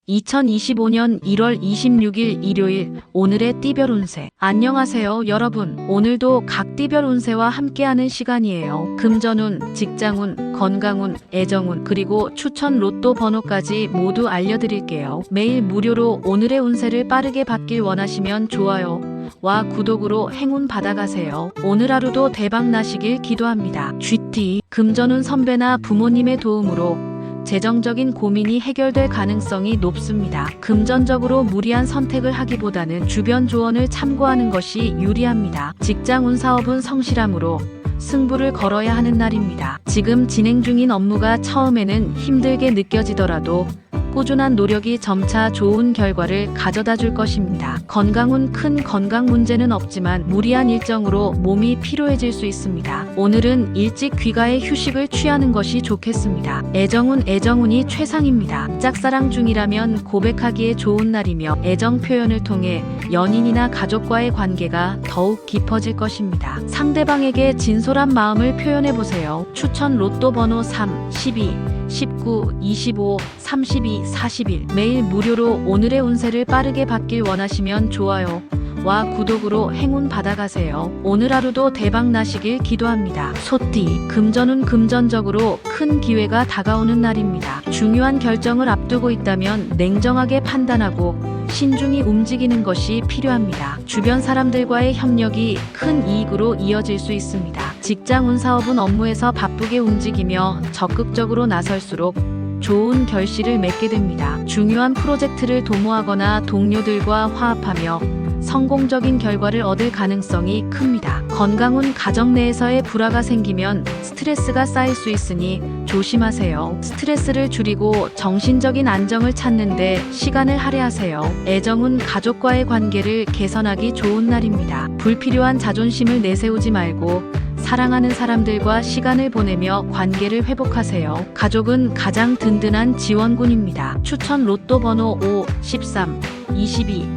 2025년 1월 26일 일요일 오늘의 띠별 운세. 안녕하세요 여러분. 오늘도 각 띠별 운세와 함께하는 시간이에요. 금전운, 직장운, 건강운, 애정운, 그리고 추천 로또 번호까지 모두 알려드릴게요. 매일 무료로 오늘의 운세를 빠르게 받길 원하시면 좋아요와 구독으로 행운 받아가세요. 오늘 하루도 대박 나시길 기도합니다. GT. 금전운 선배나 부모님의 도움으로 재정적인 고민이 해결될 가능성이 높습니다. 금전적으로 무리한 선택을 하기보다는 주변 조언을 참고하는 것이 유리합니다. 직장운, 사업은 성실함으로 승부를 걸어야 하는 날입니다. 지금 진행 중인 업무가 처음에는 힘들게 느껴지더라도 꾸준한 노력이 점차 좋은 결과를 가져다 줄 것입니다. 건강운, 큰 건강 문제는 없지만 무리한 일정으로 몸이 피로해질 수 있습니다. 오늘은 일찍 귀가해 휴식을 취하는 것이 좋겠습니다. 애정운, 애정운이 최상입니다. 짝사랑 중이라면 고백하기에 좋은 날이며 애정 표현을 통해 연인이나 가족과의 관계가 더욱 깊어질 것입니다. 상대방에게 진솔한 마음을 표현해보세요. 추천 로또 번호 3, 12, 19, 25, 32, 41. 매일 무료로 오늘의 운세를 빠르게 받길 원하시면 좋아요와 구독으로 행운 받아가세요. 오늘 하루도 대박 나시길 기도합니다. 소띠. 금전운, 금전적으로 큰 기회가 다가오는 날입니다. 중요한 결정을 앞두고 있다면 냉정하게 판단하고 신중히 움직이는 것이 필요합니다. 주변 사람들과의 협력이 큰 이익으로 이어질 수 있습니다. 직장운, 사업은 업무에서 바쁘게 움직이며 적극적으로 나설수록 좋은 결실을 맺게 됩니다. 중요한 프로젝트를 도모하거나 동료들과 화합하며 성공적인 결과를 얻을 가능성이 큽니다. 건강운, 가정 내에서의 불화가 생기면 스트레스가 쌓일 수 있으니 조심하세요. 스트레스를 줄이고 정신적인 안정을 찾는 데 시간을 할애하세요. 애정운, 가족과의 관계를 개선하기 좋은 날입니다. 불필요한 자존심을 내세우지 말고 사랑하는 사람들과 시간을 보내며 관계를 회복하세요. 가족은 가장 든든한 지원군입니다. 추천 로또 번호 5, 13, 22,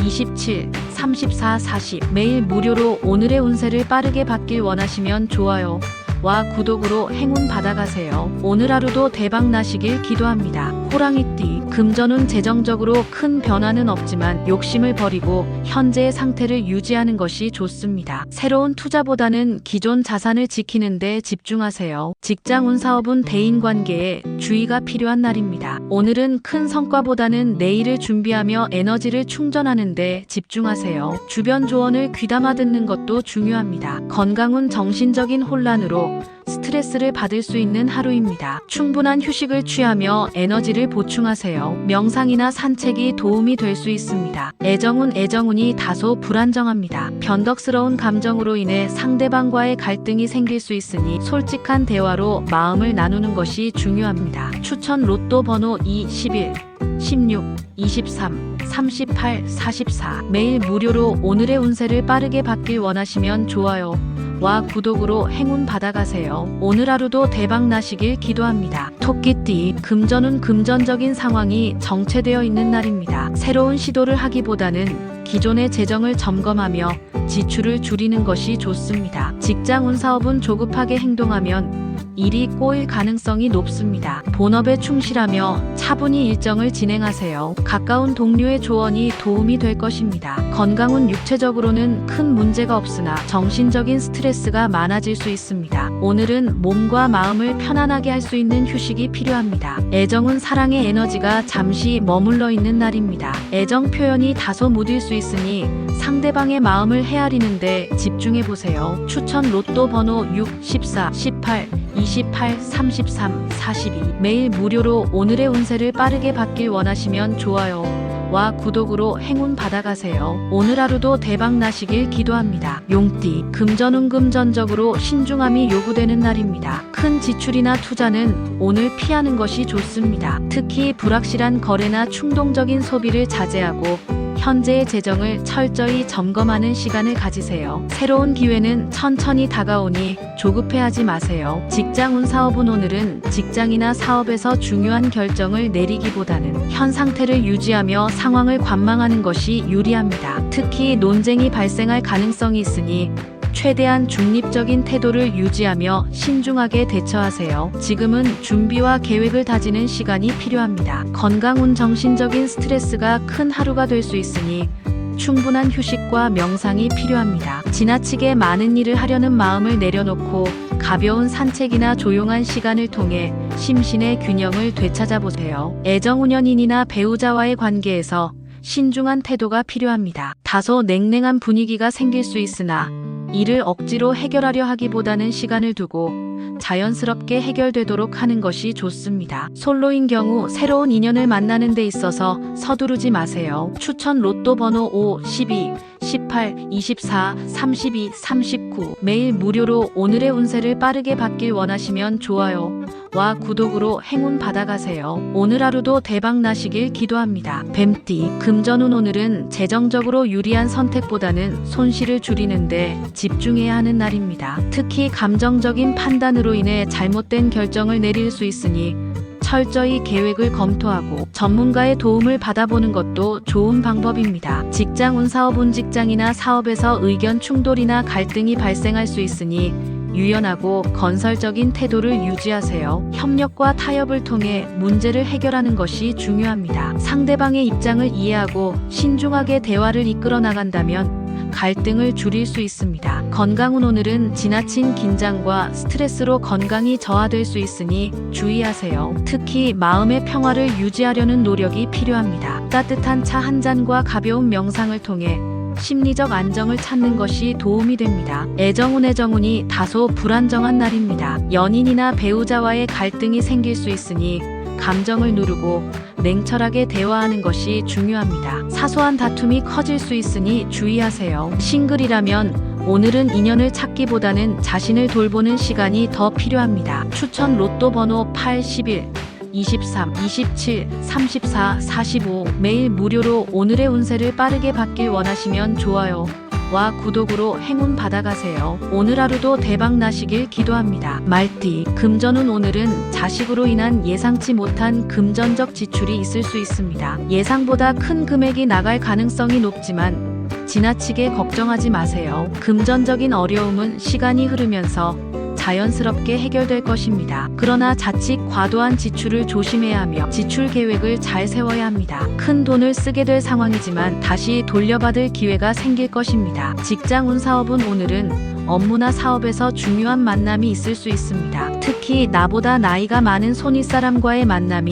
27, 34, 40. 매일 무료로 오늘의 운세를 빠르게 받길 원하시면 좋아요와 구독으로 행운 받아가세요. 오늘 하루도 대박 나시길 기도합니다. 호랑이띠. 금전운, 재정적으로 큰 변화는 없지만 욕심을 버리고 현재의 상태를 유지하는 것이 좋습니다. 새로운 투자보다는 기존 자산을 지키는 데 집중하세요. 직장운, 사업은 대인관계에 주의가 필요한 날입니다. 오늘은 큰 성과보다는 내일을 준비하며 에너지를 충전하는 데 집중하세요. 주변 조언을 귀담아 듣는 것도 중요합니다. 건강운, 정신적인 혼란으로 스트레스를 받을 수 있는 하루입니다. 충분한 휴식을 취하며 에너지를 보충하세요. 명상이나 산책이 도움이 될 수 있습니다. 애정운, 애정운이 다소 불안정합니다. 변덕스러운 감정으로 인해 상대방과의 갈등이 생길 수 있으니 솔직한 대화로 마음을 나누는 것이 중요합니다. 추천 로또 번호 2, 11, 16, 23, 38, 44. 매일 무료로 오늘의 운세를 빠르게 받길 원하시면 좋아요와 구독으로 행운 받아가세요. 오늘 하루도 대박 나시길 기도합니다. 토끼띠. 금전운, 금전적인 상황이 정체되어 있는 날입니다. 새로운 시도를 하기보다는 기존의 재정을 점검하며 지출을 줄이는 것이 좋습니다. 직장운, 사업은 조급하게 행동하면 일이 꼬일 가능성이 높습니다. 본업에 충실하며 차분히 일정을 진행하세요. 가까운 동료의 조언이 도움이 될 것입니다. 건강은 육체적으로는 큰 문제가 없으나 정신적인 스트레스가 많아질 수 있습니다. 오늘은 몸과 마음을 편안하게 할 수 있는 휴식이 필요합니다. 애정은, 사랑의 에너지가 잠시 머물러 있는 날입니다. 애정 표현이 다소 무딜 수 있으니 상대방의 마음을 헤아리는데 집중해보세요. 추천 로또 번호 6, 14, 18, 28, 33, 42. 매일 무료로 오늘의 운세를 빠르게 받길 원하시면 좋아요와 구독으로 행운 받아가세요. 오늘 하루도 대박 나시길 기도합니다. 용띠. 금전운, 금전적으로 신중함이 요구되는 날입니다. 큰 지출이나 투자는 오늘 피하는 것이 좋습니다. 특히 불확실한 거래나 충동적인 소비를 자제하고 현재의 재정을 철저히 점검하는 시간을 가지세요. 새로운 기회는 천천히 다가오니 조급해하지 마세요. 직장운, 사업은 오늘은 직장이나 사업에서 중요한 결정을 내리기보다는 현 상태를 유지하며 상황을 관망하는 것이 유리합니다. 특히 논쟁이 발생할 가능성이 있으니 최대한 중립적인 태도를 유지하며 신중하게 대처하세요. 지금은 준비와 계획을 다지는 시간이 필요합니다. 건강 운 정신적인 스트레스가 큰 하루가 될 수 있으니 충분한 휴식과 명상이 필요합니다. 지나치게 많은 일을 하려는 마음을 내려놓고 가벼운 산책이나 조용한 시간을 통해 심신의 균형을 되찾아보세요. 애정운연인이나 배우자와의 관계에서 신중한 태도가 필요합니다. 다소 냉랭한 분위기가 생길 수 있으나 이를 억지로 해결하려 하기보다는 시간을 두고 자연스럽게 해결되도록 하는 것이 좋습니다. 솔로인 경우 새로운 인연을 만나는 데 있어서 서두르지 마세요. 추천 로또 번호 5, 12, 18, 24, 32, 39 매일 무료로 오늘의 운세를 빠르게 받길 원하시면 좋아요와 구독으로 행운 받아가세요. 오늘 하루도 대박 나시길 기도합니다. 뱀띠 금전운 오늘은 재정적으로 유리한 선택보다는 손실을 줄이는데 집중해야 하는 날입니다. 특히 감정적인 판단으로 인해 잘못된 결정을 내릴 수 있으니 철저히 계획을 검토하고 전문가의 도움을 받아보는 것도 좋은 방법입니다. 직장운 사업운 직장이나 사업에서 의견 충돌이나 갈등이 발생할 수 있으니 유연하고 건설적인 태도를 유지하세요. 협력과 타협을 통해 문제를 해결하는 것이 중요합니다. 상대방의 입장을 이해하고 신중하게 대화를 이끌어 나간다면 갈등을 줄일 수 있습니다. 건강운 오늘은 지나친 긴장과 스트레스로 건강이 저하될 수 있으니 주의하세요. 특히 마음의 평화를 유지하려는 노력이 필요합니다. 따뜻한 차 한 잔과 가벼운 명상을 통해 심리적 안정을 찾는 것이 도움이 됩니다. 애정운이 다소 불안정한 날입니다. 연인이나 배우자와의 갈등이 생길 수 있으니 감정을 누르고 냉철하게 대화하는 것이 중요합니다. 사소한 다툼이 커질 수 있으니 주의하세요. 싱글이라면 오늘은 인연을 찾기보다는 자신을 돌보는 시간이 더 필요합니다. 추천 로또 번호 8, 11, 23, 27, 34, 45 매일 무료로 오늘의 운세를 빠르게 받길 원하시면 좋아요와 구독으로 행운 받아가세요. 오늘 하루도 대박 나시길 기도합니다. 말띠 금전운 오늘은 자식으로 인한 예상치 못한 금전적 지출이 있을 수 있습니다. 예상보다 큰 금액이 나갈 가능성이 높지만 지나치게 걱정하지 마세요. 금전적인 어려움은 시간이 흐르면서 자연스럽게 해결될 것입니다. 그러나 자칫 과도한 지출을 조심해야 하며 지출 계획을 잘 세워야 합니다. 큰 돈을 쓰게 될 상황이지만 다시 돌려받을 기회가 생길 것입니다. 직장운 사업은 오늘은 업무나 사업에서 중요한 만남이 있을 수 있습니다. 특히 나보다 나이가 많은 손윗사람과의 만남이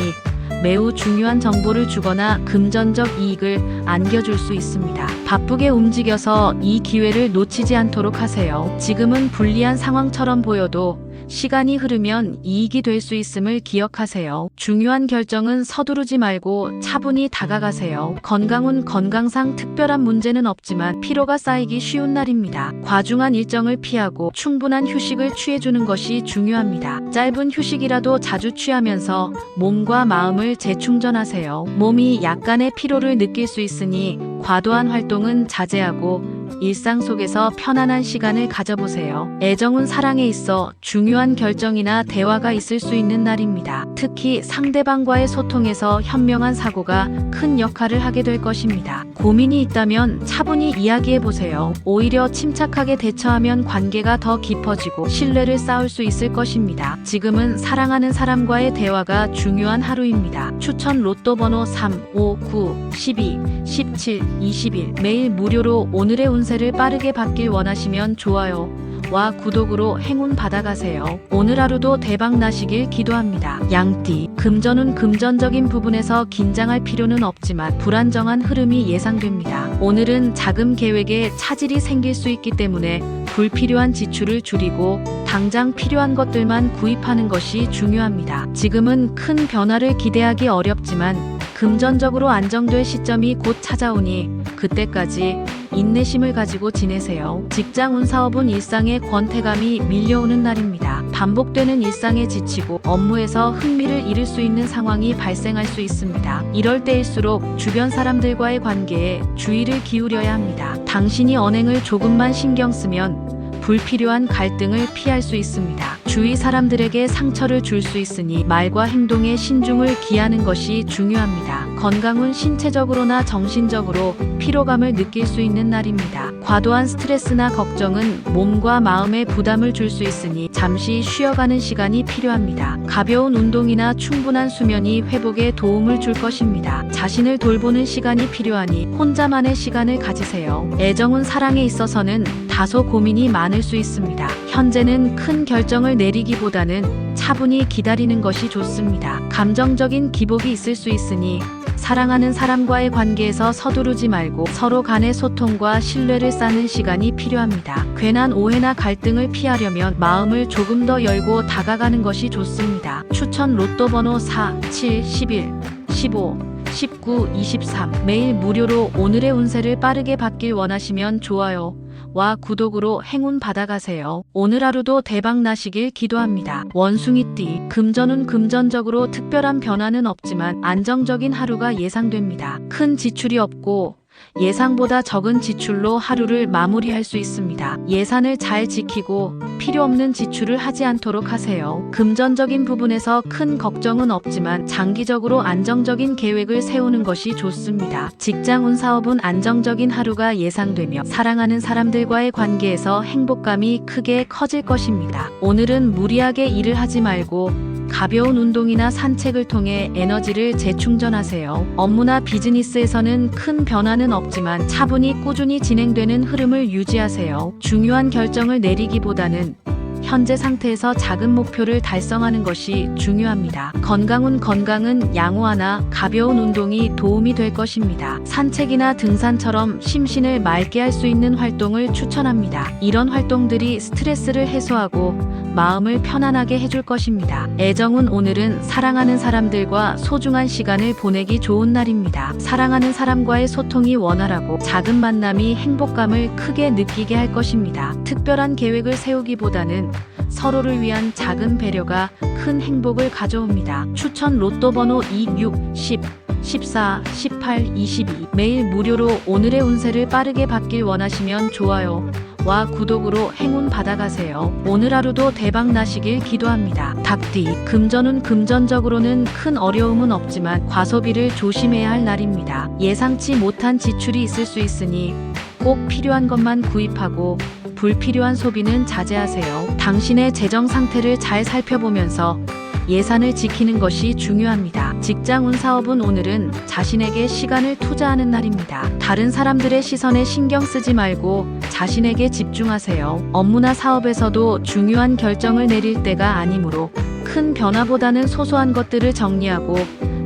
매우 중요한 정보를 주거나 금전적 이익을 안겨줄 수 있습니다. 바쁘게 움직여서 이 기회를 놓치지 않도록 하세요. 지금은 불리한 상황처럼 보여도 시간이 흐르면 이익이 될 수 있음을 기억하세요. 중요한 결정은 서두르지 말고 차분히 다가가세요. 건강운 건강상 특별한 문제는 없지만 피로가 쌓이기 쉬운 날입니다. 과중한 일정을 피하고 충분한 휴식을 취해주는 것이 중요합니다. 짧은 휴식이라도 자주 취하면서 몸과 마음을 재충전하세요. 몸이 약간의 피로를 느낄 수 있으니 과도한 활동은 자제하고 일상 속에서 편안한 시간을 가져보세요. 애정은 사랑에 있어 중요한 결정이나 대화가 있을 수 있는 날입니다. 특히 상대방과의 소통에서 현명한 사고가 큰 역할을 하게 될 것입니다. 고민이 있다면 차분히 이야기해보세요. 오히려 침착하게 대처하면 관계가 더 깊어지고 신뢰를 쌓을 수 있을 것입니다. 지금은 사랑하는 사람과의 대화가 중요한 하루입니다. 추천 로또 번호 3, 5, 9, 12, 17, 21 매일 무료로 오늘의 운세를 빠르게 받길 원하시면 좋아요와 구독으로 행운 받아가세요. 오늘 하루도 대박 나시길 기도합니다. 양띠 금전운 금전적인 부분에서 긴장할 필요는 없지만 불안정한 흐름이 예상됩니다. 오늘은 자금 계획에 차질이 생길 수 있기 때문에 불필요한 지출을 줄이고 당장 필요한 것들만 구입하는 것이 중요합니다. 지금은 큰 변화를 기대하기 어렵지만 금전적으로 안정될 시점이 곧 찾아오니 그때까지 인내심을 가지고 지내세요. 직장운 사업은 일상의 권태감이 밀려오는 날입니다. 반복되는 일상에 지치고 업무에서 흥미를 잃을 수 있는 상황이 발생할 수 있습니다. 이럴 때일수록 주변 사람들과의 관계에 주의를 기울여야 합니다. 당신이 언행을 조금만 신경 쓰면 불필요한 갈등을 피할 수 있습니다. 주위 사람들에게 상처를 줄 수 있으니 말과 행동에 신중을 기하는 것이 중요합니다. 건강은 신체적으로나 정신적으로 피로감을 느낄 수 있는 날입니다. 과도한 스트레스나 걱정은 몸과 마음에 부담을 줄 수 있으니 잠시 쉬어가는 시간이 필요합니다. 가벼운 운동이나 충분한 수면이 회복에 도움을 줄 것입니다. 자신을 돌보는 시간이 필요하니 혼자만의 시간을 가지세요. 애정은 사랑에 있어서는 다소 고민이 많을 수 있습니다. 현재는 큰 결정을 내리기보다는 차분히 기다리는 것이 좋습니다. 감정적인 기복이 있을 수 있으니 사랑하는 사람과의 관계에서 서두르지 말고 서로 간의 소통과 신뢰를 쌓는 시간이 필요합니다. 괜한 오해나 갈등을 피하려면 마음을 조금 더 열고 다가가는 것이 좋습니다. 추천 로또 번호 4, 7, 11, 15, 19, 23 매일 무료로 오늘의 운세를 빠르게 받길 원하시면 좋아요 와 구독으로 행운 받아가세요. 오늘 하루도 대박 나시길 기도합니다. 원숭이띠 금전운 금전적으로 특별한 변화는 없지만 안정적인 하루가 예상됩니다. 큰 지출이 없고 예상보다 적은 지출로 하루를 마무리할 수 있습니다. 예산을 잘 지키고 필요 없는 지출을 하지 않도록 하세요. 금전적인 부분에서 큰 걱정은 없지만 장기적으로 안정적인 계획을 세우는 것이 좋습니다. 직장운 사업은 안정적인 하루가 예상되며 사랑하는 사람들과의 관계에서 행복감이 크게 커질 것입니다. 오늘은 무리하게 일을 하지 말고 가벼운 운동이나 산책을 통해 에너지를 재충전하세요. 업무나 비즈니스에서는 큰 변화는 없지만 차분히 꾸준히 진행되는 흐름을 유지하세요. 중요한 결정을 내리기보다는 현재 상태에서 작은 목표를 달성하는 것이 중요합니다. 건강은 양호하나 가벼운 운동이 도움이 될 것입니다. 산책이나 등산처럼 심신을 맑게 할 수 있는 활동을 추천합니다. 이런 활동들이 스트레스를 해소하고 마음을 편안하게 해줄 것입니다. 애정은 오늘은 사랑하는 사람들과 소중한 시간을 보내기 좋은 날입니다. 사랑하는 사람과의 소통이 원활하고 작은 만남이 행복감을 크게 느끼게 할 것입니다. 특별한 계획을 세우기보다는 서로를 위한 작은 배려가 큰 행복을 가져옵니다. 추천 로또 번호 2, 6, 10, 14, 18, 22 매일 무료로 오늘의 운세를 빠르게 받길 원하시면 좋아요 와 구독으로 행운 받아가세요. 오늘 하루도 대박 나시길 기도합니다. 닭띠 금전운 금전적으로는 큰 어려움은 없지만 과소비를 조심해야 할 날입니다. 예상치 못한 지출이 있을 수 있으니 꼭 필요한 것만 구입하고 불필요한 소비는 자제하세요. 당신의 재정 상태를 잘 살펴보면서 예산을 지키는 것이 중요합니다. 직장운 사업은 오늘은 자신에게 시간을 투자하는 날입니다. 다른 사람들의 시선에 신경 쓰지 말고 자신에게 집중하세요. 업무나 사업에서도 중요한 결정을 내릴 때가 아니므로 큰 변화보다는 소소한 것들을 정리하고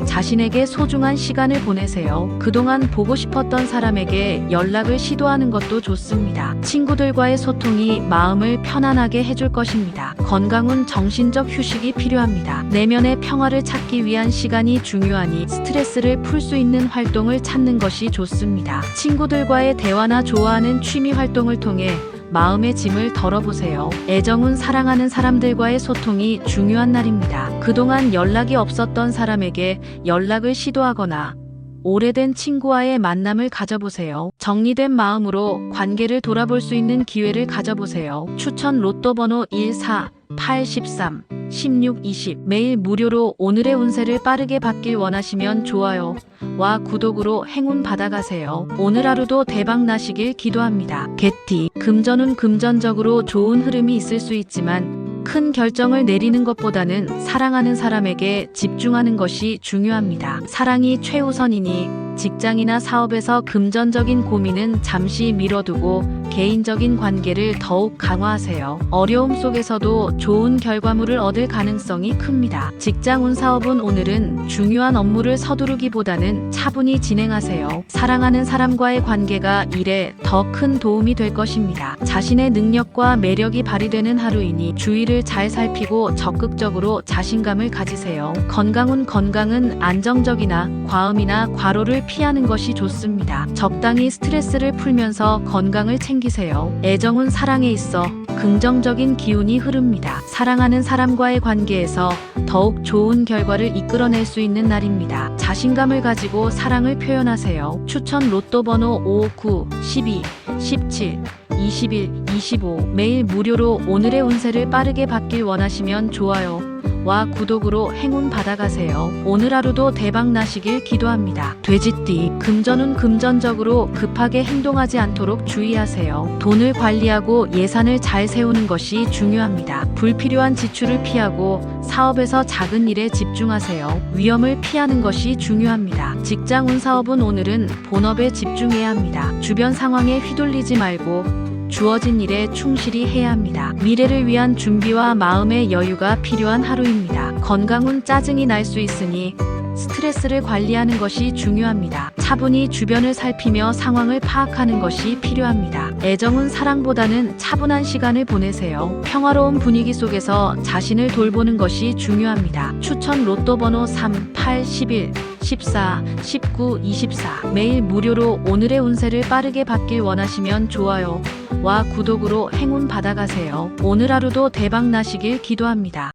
자신에게 소중한 시간을 보내세요. 그동안 보고 싶었던 사람에게 연락을 시도하는 것도 좋습니다. 친구들과의 소통이 마음을 편안하게 해줄 것입니다. 건강은 정신적 휴식이 필요합니다. 내면의 평화를 찾기 위한 시간이 중요하니 스트레스를 풀 수 있는 활동을 찾는 것이 좋습니다. 친구들과의 대화나 좋아하는 취미 활동을 통해 마음의 짐을 덜어보세요. 애정은 사랑하는 사람들과의 소통이 중요한 날입니다. 그동안 연락이 없었던 사람에게 연락을 시도하거나 오래된 친구와의 만남을 가져보세요. 정리된 마음으로 관계를 돌아볼 수 있는 기회를 가져보세요. 추천 로또 번호 1, 4, 8, 13, 16, 20 매일 무료로 오늘의 운세를 빠르게 받길 원하시면 좋아요 와 구독으로 행운 받아가세요. 오늘 하루도 대박 나시길 기도합니다. 개띠 금전운 금전적으로 좋은 흐름이 있을 수 있지만 큰 결정을 내리는 것보다는 사랑하는 사람에게 집중하는 것이 중요합니다. 사랑이 최우선이니 직장이나 사업에서 금전적인 고민은 잠시 미뤄두고 개인적인 관계를 더욱 강화하세요. 어려움 속에서도 좋은 결과물을 얻을 가능성이 큽니다. 직장운 사업은 오늘은 중요한 업무를 서두르기보다는 차분히 진행하세요. 사랑하는 사람과의 관계가 일에 더 큰 도움이 될 것입니다. 자신의 능력과 매력이 발휘되는 하루이니 주위를 잘 살피고 적극적으로 자신감을 가지세요. 건강은 안정적이나 과음이나 과로를 피하는 것이 좋습니다. 적당히 스트레스를 풀면서 건강을 챙기세요. 애정은 사랑에 있어 긍정적인 기운이 흐릅니다. 사랑하는 사람과의 관계에서 더욱 좋은 결과를 이끌어낼 수 있는 날입니다. 자신감을 가지고 사랑을 표현하세요. 추천 로또 번호 5, 9, 12, 17, 21, 25 매일 무료로 오늘의 운세를 빠르게 받길 원하시면 좋아요와 구독으로 행운 받아가세요. 오늘 하루도 대박 나시길 기도합니다. 돼지띠, 금전운 금전적으로 급하게 행동하지 않도록 주의하세요. 돈을 관리하고 예산을 잘 세우는 것이 중요합니다. 불필요한 지출을 피하고 사업에서 작은 일에 집중하세요. 위험을 피하는 것이 중요합니다. 직장운 사업은 오늘은 본업에 집중해야 합니다. 주변 상황에 휘둘리지 말고 주어진 일에 충실히 해야 합니다. 미래를 위한 준비와 마음의 여유가 필요한 하루입니다. 건강운 짜증이 날 수 있으니 스트레스를 관리하는 것이 중요합니다. 차분히 주변을 살피며 상황을 파악하는 것이 필요합니다. 애정은 사랑보다는 차분한 시간을 보내세요. 평화로운 분위기 속에서 자신을 돌보는 것이 중요합니다. 추천 로또 번호 3, 8, 11, 14, 19, 24 매일 무료로 오늘의 운세를 빠르게 받길 원하시면 좋아요와 구독으로 행운 받아가세요. 오늘 하루도 대박 나시길 기도합니다.